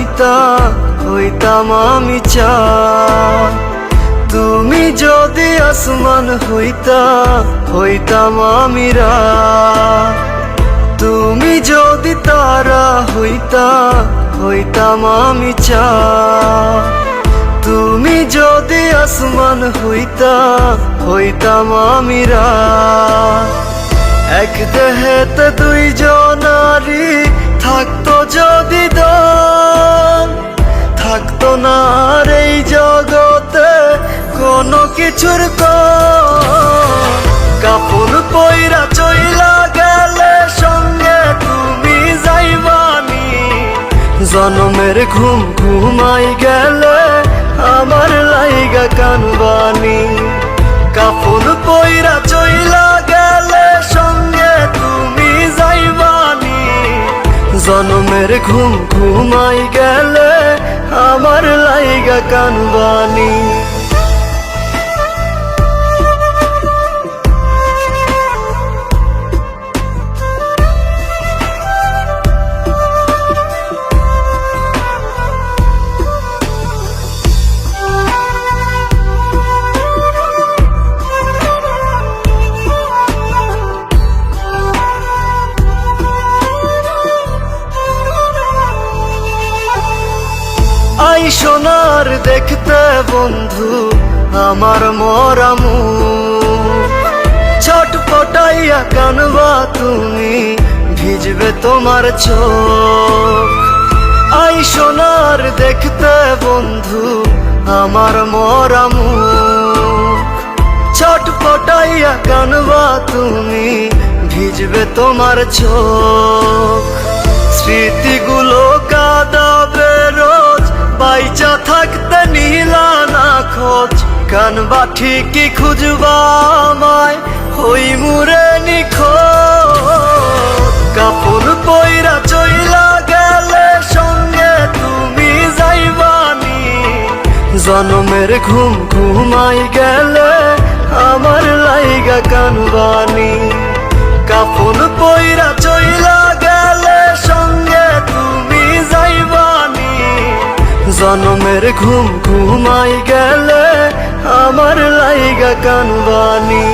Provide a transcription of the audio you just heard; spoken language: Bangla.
হইতা হইতাম আমি চাঁদ। তুমি যদি আসমান হইতা হইতাম আমি রাত। তুমি যদি তারা হইতা হইতাম আমি চাঁদ। তুমি যদি আসমান হইতা হইতাম আমি রাত। এক দেহেতে দুইজনারি থাকতো যদি দান, থাকতো না আর এই জগতে কোনো কিছুর কম। কাপড় পইরা চইলা গেলে সঙ্গে তুমি যাইবানি, জনমের ঘুম ঘুমাই গেলে আমার লাইগা কানবানি। কাপড় পইরা চইলা গেলে সঙ্গে তুমি যাইবানি, জনমের ঘুম ঘুমাই গেলে আমার লাইগা কানবানি। আই সোনার দেখতে বন্ধু আমার মরা মুখ, ছটফটাইয়া কানবা তুমি ভিজবে তোমার চোখ। আই সোনার দেখতে বন্ধু আমার মরা মুখ, ছটফটাইয়া কানবা তুমি ভিজবে তোমার চোখ। স্মৃতিগুলো কাঁদাবে রোজ বাইচা থাকতে নিলা না খোঁজ। কানবা ঠিকই খুঁজবা আমায় হই মুরে নিখোঁজ। কাপড় পইরা চইলা গেলে সঙ্গে তুমি যাইবানি, জনমের ঘুম ঘুমাই গেলে আমার লাইগা কানবানি। কাপড় পইরা চইলা গেলে সঙ্গে তুমি যাইবানি, জনমের ঘুম ঘুমাই গেলে আমার লাইগা কানবানি।